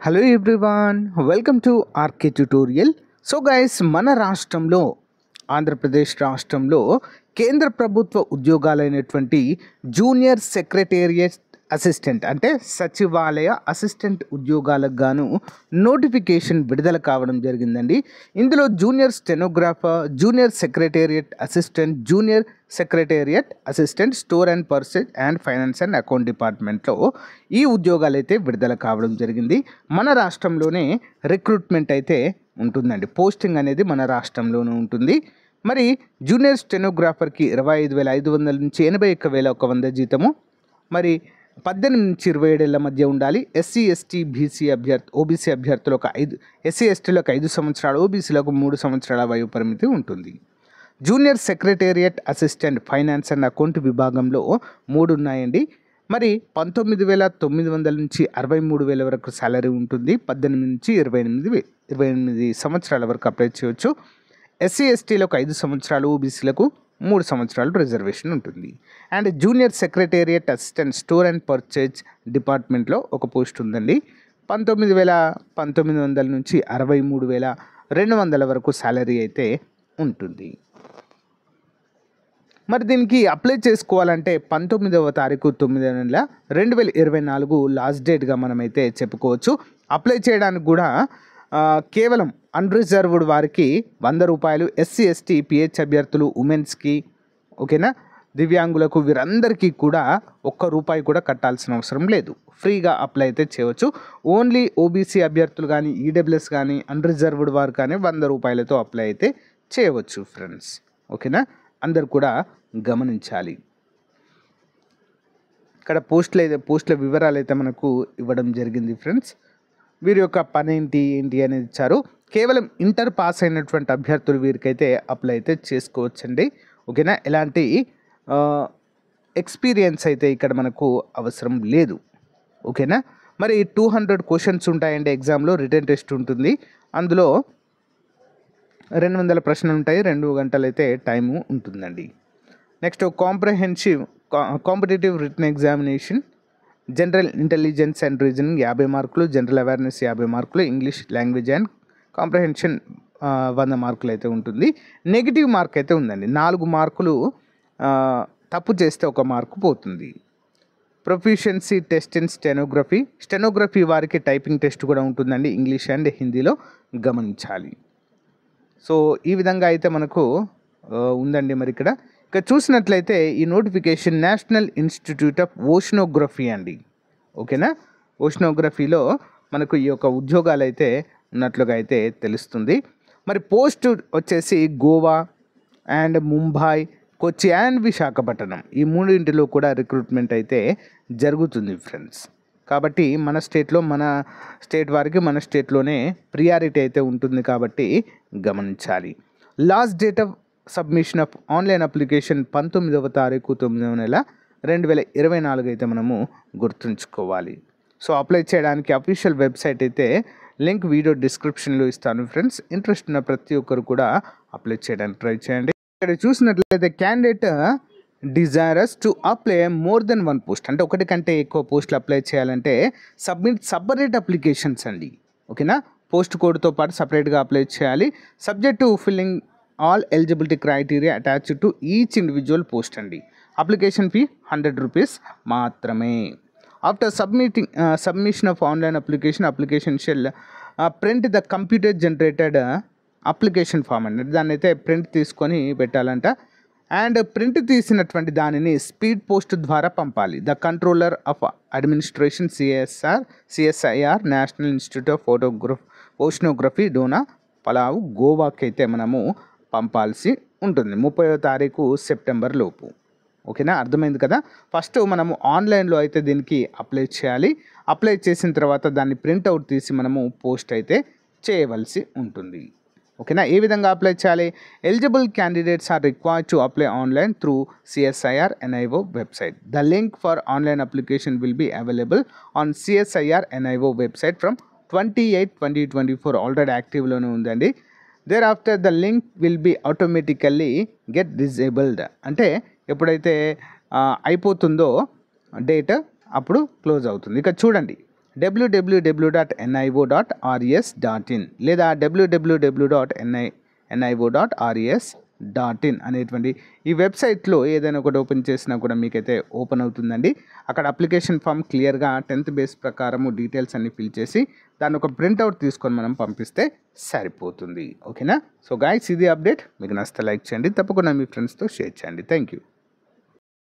Hello everyone, welcome to RK tutorial. So guys, మన రాష్ట్రంలో ఆంధ్రప్రదేశ్ రాష్ట్రంలో కేంద్ర ప్రభుత్వ ఉద్యోగాలైనటువంటి జూనియర్ సెక్రటేరియట్ అసిస్టెంట్ అంటే సచివాలయ అసిస్టెంట్ ఉద్యోగాలకు గాను నోటిఫికేషన్ విడుదల కావడం జరిగిందండి. ఇందులో junior stenographer, junior secretariat assistant, junior secretariat assistant, store and purchase and finance and account డిపార్ట్మెంట్లో ఈ ఉద్యోగాలు అయితే విడుదల కావడం జరిగింది. మన రాష్ట్రంలోనే రిక్రూట్మెంట్ అయితే ఉంటుందండి. పోస్టింగ్ అనేది మన రాష్ట్రంలోనే ఉంటుంది. మరి జూనియర్ స్టెనోగ్రాఫర్కి 25,500 నుంచి 81,100 జీతము. మరి 18 నుంచి 27 ఏళ్ల మధ్య ఉండాలి. ఎస్సీ ఎస్టీ బీసీ ఓబీసీ అభ్యర్థులకు 5, ఎస్సీ ఎస్టీలకు 5 సంవత్సరాలు, ఓబీసీలకు 3 సంవత్సరాల వయో పరిమితి ఉంటుంది. Junior secretariat assistant finance and account విభాగంలో 3 ఉన్నాయండి. మరి 19,900 నుంచి 63,000 వరకు శాలరీ ఉంటుంది. 18 నుంచి 28 సంవత్సరాల వరకు అప్లై చేయవచ్చు. ఎస్సీ ఎస్టీలకు 5 సంవత్సరాలు, ఓబీసీలకు 3 సంవత్సరాలు రిజర్వేషన్ ఉంటుంది. And junior secretariat assistant store and purchase డిపార్ట్మెంట్లో ఒక పోస్ట్ ఉందండి. 19,900 నుంచి 63,200 వరకు శాలరీ అయితే ఉంటుంది. మరి దీనికి అప్లై చేసుకోవాలంటే 19వ తారీఖు 9వ నెల 2024 లాస్ట్ డేట్గా మనమైతే చెప్పుకోవచ్చు. అప్లై చేయడానికి కూడా కేవలం అన్రిజర్వ్డ్ వారికి 100 రూపాయలు, ఎస్సీ ఎస్టీ పిహెచ్ అభ్యర్థులు, ఉమెన్స్కి, ఓకేనా, దివ్యాంగులకు, వీరందరికీ కూడా ₹1 కూడా కట్టాల్సిన అవసరం లేదు. ఫ్రీగా అప్లై అయితే చేయవచ్చు. ఓన్లీ ఓబీసీ అభ్యర్థులు కానీ, ఈడబ్ల్యూఎస్ కానీ, అన్రిజర్వ్డ్ వారు కానీ 100 రూపాయలతో అప్లై అయితే చేయవచ్చు ఫ్రెండ్స్. ఓకేనా, అందరు కూడా గమనించాలి. ఇక్కడ పోస్టుల వివరాలు అయితే మనకు ఇవ్వడం జరిగింది ఫ్రెండ్స్. వీరి యొక్క పని ఏంటి అనేది ఇచ్చారు. కేవలం ఇంటర్ పాస్ అయినటువంటి అభ్యర్థులు వీరికైతే అప్లై అయితే చేసుకోవచ్చండి. ఓకేనా, ఎలాంటి ఎక్స్పీరియన్స్ అయితే ఇక్కడ మనకు అవసరం లేదు. ఓకేనా, మరి 200 క్వశ్చన్స్ ఉంటాయండి. ఎగ్జామ్లో రిటన్ టెస్ట్ ఉంటుంది. అందులో 200 ప్రశ్నలు ఉంటాయి. 2 గంటలు అయితే టైము ఉంటుందండి. Next competitive written examination, general intelligence and reasoning 50 మార్కులు, జనరల్ అవేర్నెస్ 50 మార్కులు, ఇంగ్లీష్ లాంగ్వేజ్ అండ్ కాంప్రహెన్షన్ 100 మార్కులు అయితే ఉంటుంది. నెగిటివ్ మార్క్ అయితే ఉందండి. 4 మార్కులు తప్పు చేస్తే 1 మార్కు పోతుంది. ప్రొఫిషియన్సీ టెస్ట్ ఇన్ స్టెనోగ్రఫీ వారికి టైపింగ్ టెస్ట్ కూడా ఉంటుందండి, ఇంగ్లీష్ అండ్ హిందీలో గమనించాలి. సో ఈ విధంగా అయితే మనకు ఉందండి. మరి ఇక్కడ చూసినట్లయితే ఈ notification national institute of oceanography అండి. ఓకేనా, ఓషనోగ్రఫీలో మనకు ఈ యొక్క ఉద్యోగాలు అయితే ఉన్నట్లుగా అయితే తెలుస్తుంది. మరి పోస్ట్ వచ్చేసి Goa and Mumbai, Kochi and Visakhapatnam, ఈ 3 కూడా రిక్రూట్మెంట్ అయితే జరుగుతుంది ఫ్రెండ్స్. కాబట్టి మన స్టేట్ వారికి మన స్టేట్లోనే ప్రియారిటీ అయితే ఉంటుంది కాబట్టి గమనించాలి. Last date of submission of online application 19వ తారీఖు 9వ నెల 2024 అయితే మనము గుర్తుంచుకోవాలి. సో అప్లై చేయడానికి అఫీషియల్ వెబ్సైట్ అయితే లింక్ వీడియో డిస్క్రిప్షన్లో ఇస్తాను ఫ్రెండ్స్. ఇంట్రెస్ట్ ఉన్న ప్రతి ఒక్కరు కూడా అప్లై చేయడానికి ట్రై చేయండి. ఇక్కడ చూసినట్లయితే candidate desirous to apply more than 1 post, అంటే ఒకటి కంటే ఎక్కువ పోస్టులు అప్లై చేయాలంటే సపరేట్ అప్లికేషన్స్ అండి. ఓకేనా, పోస్ట్ కోడ్తో పాటు సపరేట్గా అప్లై చేయాలి. Subject to filling all eligibility criteria attached to each individual post అండి. అప్లికేషన్ ఫీ ₹100 మాత్రమే. After submission of online application shall print the computer generated application form అండి. దాన్ని అయితే ప్రింట్ తీసుకొని పెట్టాలంట. అండ్ ప్రింట్ తీసినటువంటి దానిని స్పీడ్ పోస్ట్ ద్వారా పంపాలి. The controller of administration CSIR national institute of oceanography Dona Paula, గోవాకి అయితే మనము పంపాల్సి ఉంటుంది 30వ తారీఖు సెప్టెంబర్ లోపు. ఓకేనా, అర్థమైంది కదా. ఫస్ట్ మనము ఆన్లైన్లో అయితే దీనికి అప్లై చేయాలి. అప్లై చేసిన తర్వాత దాన్ని ప్రింట్అవుట్ తీసి మనము పోస్ట్ అయితే చేయవలసి ఉంటుంది. ఓకేనా, ఏ విధంగా అప్లై చేయాలి? Eligible candidates are required to apply online through CSIR NIO website. The link for online application will be available on CSIR NIO website from 28/20/24. Already యాక్టివ్లోనే ఉందండి. There after the link will be automatically get disabled, అంటే ఎప్పుడైతే అయిపోతుందో date అప్పుడు close అవుతుంది. ఇక చూడండి, www.nio.res.in లేదా www.nio.res.in అనేటువంటి ఈ వెబ్సైట్లో ఏదైనా ఒకటి ఓపెన్ చేసినా కూడా మీకైతే ఓపెన్ అవుతుందండి. అక్కడ అప్లికేషన్ ఫామ్ క్లియర్గా 10th బేస్ ప్రకారము డీటెయిల్స్ అన్ని ఫిల్ చేసి దాన్ని ఒక ప్రింట్అవుట్ తీసుకొని మనం పంపిస్తే సరిపోతుంది. ఓకేనా? సో గైస్, ఇది అప్డేట్. మీకు నచ్చితే లైక్ చేయండి, తప్పకుండా మీ ఫ్రెండ్స్తో షేర్ చేయండి. Thank you.